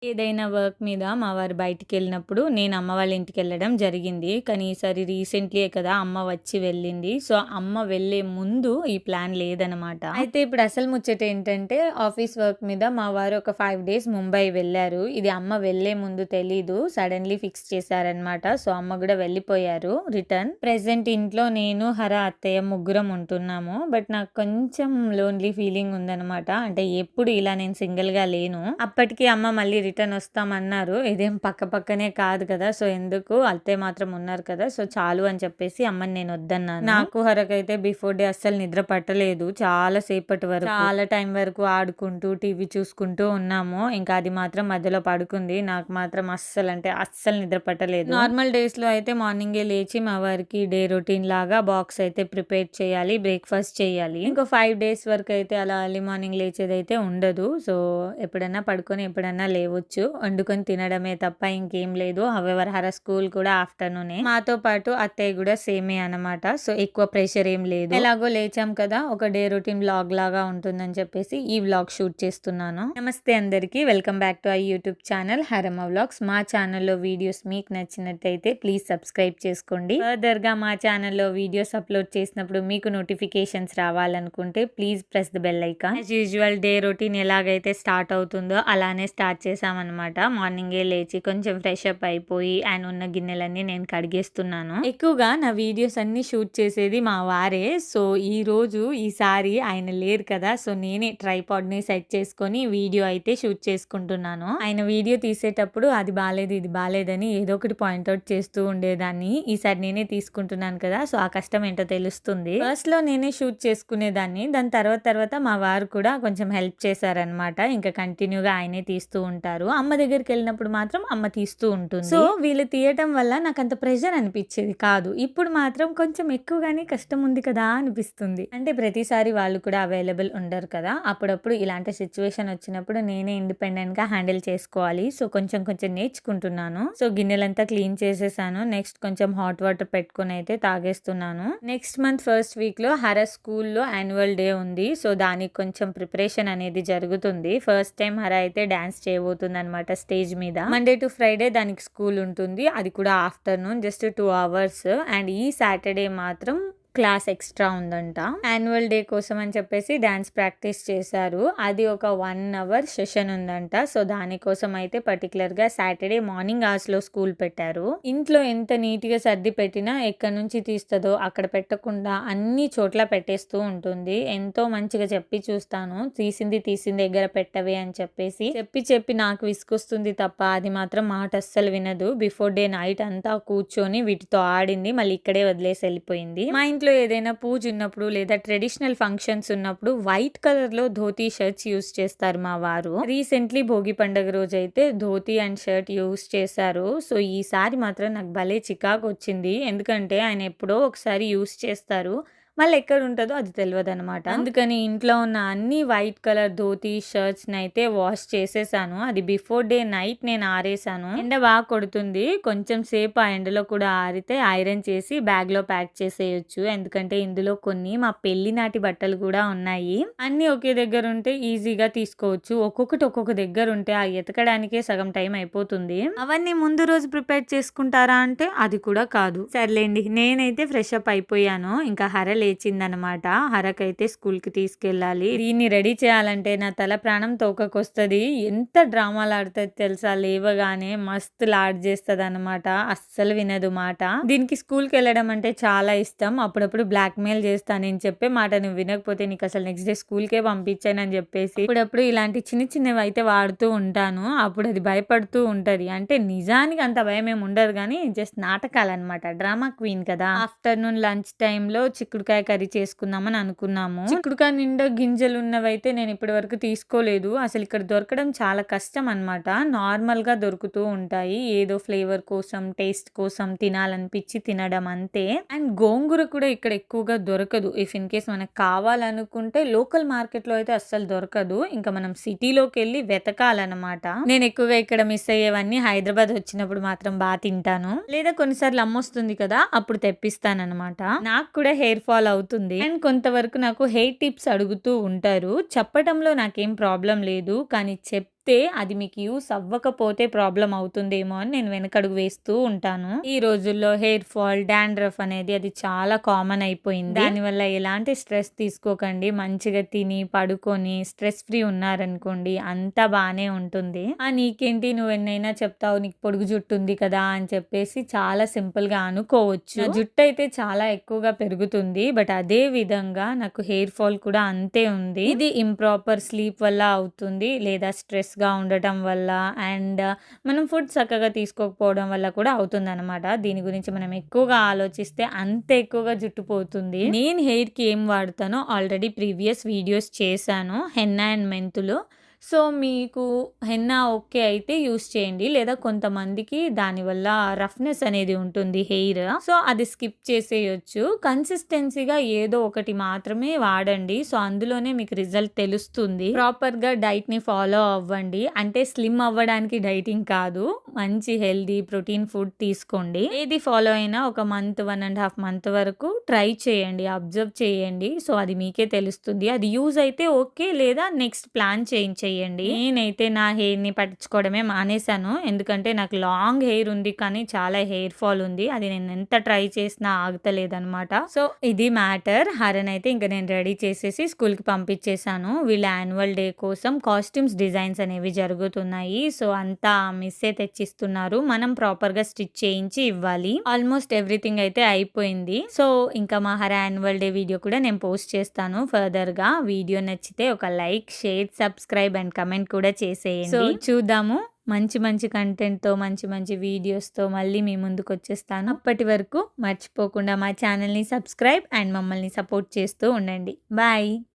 ఏదైనా వర్క్ మీద మా వారు బయటికెళ్ళినప్పుడు నేను అమ్మ వాళ్ళ ఇంటికెళ్ళడం జరిగింది. కానీ ఈసారి రీసెంట్లీయే కదా అమ్మ వచ్చి వెళ్ళింది. సో, అమ్మ వెళ్ళే ముందు ఈ ప్లాన్ లేదనమాట. అయితే ఇప్పుడు అసలు ముచ్చటేంటంటే ఆఫీస్ వర్క్ మీద మా వారు ఒక 5 డేస్ ముంబై వెళ్లారు. ఇది అమ్మ వెళ్ళే ముందు తెలీదు. సడెన్‌లీ ఫిక్స్ చేశారనమాట. సో, అమ్మ గూడా వెళ్ళిపోయారు రిటర్న్. ప్రెజెంట్ ఇంట్లో నేను, హర, అత్తయ్య ముగ్గురం ఉంటున్నాము. బట్ నాకు కొంచెం లోన్‌లీ ఫీలింగ్ ఉందనమాట. అంటే ఎప్పుడు ఇలా నేను సింగిల్‌గా లేను. అప్పటికి అమ్మ మళ్ళీ రిటర్న్ వస్తామన్నారు. ఇదేం పక్కనే కాదు కదా! సో, ఎందుకు అత్తయ్య మాత్రం ఉన్నారు కదా! సో, చాలు అని చెప్పేసి అమ్మని నేను వద్దన్నాను. నాకు హరకైతే బిఫోర్ డే అస్సలు నిద్ర పట్టలేదు. చాలా సేపటి వరకు, చాలా టైం వరకు ఆడుకుంటూ, టీవీ చూసుకుంటూ ఉన్నాము. ఇంకా అది మాత్రం మధ్యలో పడుకుంది. నాకు మాత్రం అస్సలు నిద్ర పట్టలేదు. నార్మల్ డేస్‌లో అయితే మార్నింగే లేచి మా వారికి డే రొటీన్ లాగా బాక్స్ అయితే ప్రిపేర్ చేయాలి. బ్రేక్‌ఫాస్ట్ చేయాలి. ఇంకో 5 డేస్ వరకు అయితే అలా ఎర్లీ మార్నింగ్ లేచేదైతే ఉండదు. సో, ఎప్పుడన్నా పడుకొని ఎప్పుడన్నా లేవచ్చు. వండుకొని తినడమే తప్ప ఇంకేం లేదు. హౌఎవర్ హర స్కూల్ కూడా ఆఫ్టర్‌నూనే. మాతో పాటు అత్తయ్య కూడా సేమే అనమాట. సో, ఎక్కువ ప్రెషర్ ఏం లేదు. ఎలాగో లేచాం కదా! ఒక డే రొటీన్ వ్లాగ్ లాగా ఉంటుందని చెప్పేసి ఈ వ్లాగ్ షూట్ చేస్తున్నాను. నమస్తే అందరికీ. Welcome back to YouTube channel హరమ వ్లాగ్స్. మా ఛానల్‌లో వీడియోస్ మీకు నచ్చినట్టయితే ప్లీజ్ సబ్స్క్రైబ్ చేసుకోండి. ఫర్దర్‌గా మా ఛానల్‌లో వీడియోస్ అప్లోడ్ చేసినప్పుడు మీకు నోటిఫికేషన్స్ రావాలనుకుంటే please press the bell icon. As usual day routine ఎలాగైతే స్టార్ట్ అవుతుందో అలానే స్టార్ట్ చేసామన్నమాట. మార్నింగే లేచి కొంచెం ఫ్రెష్ అప్ అయిపోయి అండ్ ఉన్న గిన్నెలన్నీ నేను కడిగేస్తున్నాను. ఎక్కువగా నా వీడియోస్ అన్ని షూట్ చేసేది మా వారే. సో, ఈసారి ఆయన లేరు కదా! సో, నేనే ట్రైపాడ్‌ని సెట్ చేసుకొని వీడియో అయితే షూట్ చేసుకుంటున్నాను. ఆయన వీడియో తీసేటప్పుడు అది బాలేదు, ఇది బాలేదని ఏదో ఒకటి పాయింట్‌ఔట్ చేస్తూ ఉండేదాన్ని. ఈసారి నేనే తీసుకుంటున్నాను కదా! సో, ఆ కష్టం ఏంటో తెలుస్తుంది. ఫస్ట్‌లో నేనే షూట్ చేసుకునేదాన్ని. దాని తర్వాత మా వారు కూడా కొంచెం హెల్ప్ చేశారనమాట. ఇంకా కంటిన్యూగా ఆయనే తీస్తూ ఉంటారు. అమ్మ దగ్గరికి వెళ్ళినప్పుడు మాత్రం అమ్మ తీస్తూ ఉంటుంది. సో, వీళ్ళు తీయటం వల్ల నాకు అంత ప్రెషర్ అనిపించేది కాదు. ఇప్పుడు మాత్రం కొంచెం ఎక్కువగానే కష్టం ఉంది కదా అనిపిస్తుంది. అంటే ప్రతిసారి వాళ్ళు కూడా అవైలబుల్ ఉండరు కదా! అప్పుడప్పుడు ఇలాంటి సిచ్యువేషన్ వచ్చినప్పుడు నేనే ఇండిపెండెంట్ గా హ్యాండిల్ చేసుకోవాలి. సో, కొంచెం నేర్చుకుంటున్నాను. సో, గిన్నెలంతా క్లీన్ చేసేసాను. నెక్స్ట్ కొంచెం హాట్ వాటర్ పెట్టుకొని అయితే తాగేస్తున్నాను. నెక్స్ట్ మంత్ ఫస్ట్ వీక్ లో హర స్కూల్లో యాన్యువల్ డే ఉంది. సో, దానికి కొంచెం ప్రిపరేషన్ అనేది జరుగుతుంది. ఫస్ట్ టైం హర అయితే డాన్స్ చేయబోతుంది అనమాట స్టేజ్ మీద. మండే టు ఫ్రైడే దానికి స్కూల్ ఉంటుంది. అది కూడా ఆఫ్టర్నూన్ జస్ట్ 2 hours. అండ్ ఈ సాటర్డే మాత్రం క్లాస్ ఎక్స్ట్రా ఉందంట. యాన్యువల్ డే కోసం అని చెప్పేసి డాన్స్ ప్రాక్టీస్ చేశారు. అది ఒక 1 hour సెషన్ ఉందంట. సో, దానికోసం అయితే పర్టికులర్ గా సాటర్డే మార్నింగ్ అవర్స్ లో స్కూల్ పెట్టారు. ఇంట్లో ఎంత నీట్ గా సర్ది పెట్టినా ఎక్కడి నుంచి తీస్తుందో అక్కడ పెట్టకుండా అన్ని చోట్ల పెట్టేస్తూ ఉంటుంది. ఎంతో మంచిగా చెప్పి చూస్తాను, తీసింది దగ్గర పెట్టవే అని చెప్పి నాకు విసుకొస్తుంది తప్ప అది మాత్రం మాట అస్సలు వినదు. బిఫోర్ డే నైట్ అంతా కూర్చొని వీటితో ఆడింది. మళ్ళీ ఇక్కడే వదిలేసి వెళ్ళిపోయింది. మా ఇంట్లో ఏదైనా పూజ ఉన్నప్పుడు లేదా ట్రెడిషనల్ ఫంక్షన్స్ ఉన్నప్పుడు వైట్ కలర్ లో ధోతీ షర్ట్స్ యూస్ చేస్తారు మా వారు. రీసెంట్లీ భోగి పండుగ రోజు అయితే ధోతీ అండ్ షర్ట్ యూస్ చేశారు. సో, ఈసారి మాత్రం నాకు భలే చికాకు వచ్చింది. ఎందుకంటే ఆయన ఎప్పుడో ఒకసారి యూస్ చేస్తారు, మళ్ళీ ఎక్కడ ఉంటుందో అది తెలియదనమాట. అందుకని ఇంట్లో ఉన్న అన్ని వైట్ కలర్ ధోతీ షర్ట్స్ అయితే వాష్ చేసేసాను. అది బిఫోర్ డే నైట్ నేను ఆరేసాను. ఎండ బాగా కొడుతుంది. కొంచెం సేపు ఆ ఎండలో కూడా ఆరితే ఐరన్ చేసి బ్యాగ్ లో ప్యాక్ చేసేయొచ్చు. ఎందుకంటే ఇందులో కొన్ని మా పెళ్లి నాటి బట్టలు కూడా ఉన్నాయి. అన్ని ఒకే దగ్గర ఉంటే ఈజీగా తీసుకోవచ్చు. ఒక్కొక్క దగ్గర ఉంటే ఆ ఎతకడానికే సగం టైం అయిపోతుంది. అవన్నీ ముందు రోజు ప్రిపేర్ చేసుకుంటారా అంటే అది కూడా కాదు. సర్లేండి, నేనైతే ఫ్రెష్ అప్ అయిపోయాను. ఇంకా హర లేచిందనమాట. హరకైతే స్కూల్ కి తీసుకెళ్ళాలి. దీన్ని రెడీ చేయాలంటే నా తల ప్రాణం తోకకొస్తుంది. ఎంత డ్రామాలు ఆడుతుంది తెలుసా. లేవగానే మస్తు లాడ్ చేస్తుంది అనమాట. అస్సలు వినదు మాట. దీనికి స్కూల్ కి వెళ్ళడం అంటే చాలా ఇష్టం. అప్పుడప్పుడు బ్లాక్ మెయిల్ చేస్తానని చెప్పే మాట, నువ్వు వినకపోతే నీకు అసలు నెక్స్ట్ డే స్కూల్ కే పంపించాను అని చెప్పేసి అప్పుడప్పుడు ఇలాంటి చిన్నవి అయితే వాడుతూ ఉంటాను. అప్పుడు అది భయపడుతూ ఉంటది. అంటే నిజానికి అంత భయం ఏమి ఉండదు కానీ జస్ట్ నాటకాలు అనమాట. డ్రామా క్వీన్ కదా. ఆఫ్టర్నూన్ లంచ్ టైమ్ లో చిక్కుడుకాయ కర్రీ చేసుకుందామని అనుకున్నాము. చిక్కుడుకాయ నిండా గింజలు ఉన్నవైతే నేను ఇప్పటి వరకు తీసుకోలేదు. అసలు ఇక్కడ దొరకడం చాలా కష్టం అనమాట. నార్మల్ గా దొరుకుతూ ఉంటాయి. ఏదో ఫ్లేవర్ కోసం, టేస్ట్ కోసం తినాలనిపించి తినడం అంతే. అండ్ గోంగూర కూడా ఇక్కడ ఎక్కువగా దొరకదు. ఇఫ్ ఇన్ కేస్ మనకు కావాలనుకుంటే లోకల్ మార్కెట్ లో అయితే అస్సలు దొరకదు. ఇంకా మనం సిటీలోకి వెళ్ళి వెతకాలన్నమాట. నేను ఎక్కువగా ఇక్కడ మిస్ అయ్యేవన్నీ హైదరాబాద్ వచ్చినప్పుడు మాత్రం బాగా తింటాను, లేదా కొన్నిసార్లు అమ్మొస్తుంది కదా అప్పుడు తెప్పిస్తానన్నమాట. నాకు కూడా హెయిర్ ఫాల్ అవుతుంది. అండ్ కొంతవరకు నాకు హెయిర్ టిప్స్ అడుగుతూ ఉంటారు. చెప్పటంలో నాకేం ప్రాబ్లం లేదు, కానీ చెప్తే ఇస్తే అది మీకు యూస్ అవ్వకపోతే ప్రాబ్లం అవుతుందేమో అని నేను వెనకడుగు వేస్తూ ఉంటాను. ఈ రోజుల్లో హెయిర్ ఫాల్, డాండ్రఫ్ అనేది అది చాలా కామన్ అయిపోయింది. దానివల్ల ఎలాంటి స్ట్రెస్ తీసుకోకండి. మంచిగా తిని పడుకొని స్ట్రెస్ ఫ్రీ ఉన్నారనుకోండి అంతా బానే ఉంటుంది. నీకేంటి నువ్వు ఎన్నైనా చెప్తావు, నీకు పొడుగు జుట్టు ఉంది కదా అని చెప్పేసి చాలా సింపుల్ గా అనుకోవచ్చు. జుట్టు అయితే చాలా ఎక్కువగా పెరుగుతుంది, బట్ అదే విధంగా నాకు హెయిర్ ఫాల్ కూడా అంతే ఉంది. ఇది ఇంప్రాపర్ స్లీప్ వల్ల అవుతుంది, లేదా స్ట్రెస్ గా ఉండటం వల్ల అండ్ మనం ఫుడ్ చక్కగా తీసుకోకపోవడం వల్ల కూడా అవుతుంది అనమాట. దీని గురించి మనం ఎక్కువగా ఆలోచిస్తే అంత ఎక్కువగా జుట్టు పోతుంది. నేను హెయిర్ కి ఏం వాడతానో ఆల్రెడీ ప్రీవియస్ వీడియోస్ చేశాను. హెన్నా అండ్ మెంతులు. సో మీకు హెన్నా ఓకే అయితే యూస్ చేయండి, లేదా కొంతమందికి దానివల్ల రఫ్నెస్ అనేది ఉంటుంది హెయిర్, సో అది స్కిప్ చేసేయచ్చు. కన్సిస్టెన్సీగా ఏదో ఒకటి మాత్రమే వాడండి. సో అందులోనే మీకు రిజల్ట్ తెలుస్తుంది. ప్రాపర్ గా డైట్ ని ఫాలో అవ్వండి. అంటే స్లిమ్ అవ్వడానికి డైటింగ్ కాదు, మంచి హెల్దీ ప్రోటీన్ ఫుడ్ తీసుకోండి. ఏది ఫాలో అయినా ఒక మంత్ 1.5 మంత్ వరకు ట్రై చేయండి, అబ్జర్వ్ చేయండి. సో అది మీకే తెలుస్తుంది. అది యూజ్ అయితే ఓకే, లేదా నెక్స్ట్ ప్లాన్ చేయండి. నేనైతే నా హెయిర్ ని పట్టించుకోవడమే మానేశాను. ఎందుకంటే నాకు లాంగ్ హెయిర్ ఉంది, కానీ చాలా హెయిర్ ఫాల్ ఉంది. అది నేను ఎంత ట్రై చేసినా ఆగతలేదనమాట. సో ఇది మ్యాటర్. హరన్ అయితే ఇంకా నేను రెడీ చేసేసి స్కూల్ కి పంపించేశాను. వీళ్ళ యాన్యువల్ డే కోసం కాస్ట్యూమ్స్ డిజైన్స్ అనేవి జరుగుతున్నాయి. సో అంతా మిస్సే తెచ్చిస్తున్నారు, మనం ప్రాపర్ గా స్టిచ్ చేయించి ఇవ్వాలి. ఆల్మోస్ట్ ఎవ్రీథింగ్ అయితే అయిపోయింది. సో ఇంకా మా హర యాన్యువల్ డే వీడియో కూడా నేను పోస్ట్ చేస్తాను ఫర్దర్ గా. వీడియో నచ్చితే ఒక like, share, subscribe and comment కూడా చేసేయండి. సో చూద్దాము, మంచి మంచి కంటెంట్తో మంచి మంచి వీడియోస్తో మళ్ళీ మీ ముందుకు వచ్చేస్తాను. అప్పటి వరకు మర్చిపోకుండా మా ఛానల్ని సబ్స్క్రైబ్ అండ్ మమ్మల్ని సపోర్ట్ చేస్తూ ఉండండి. బాయ్.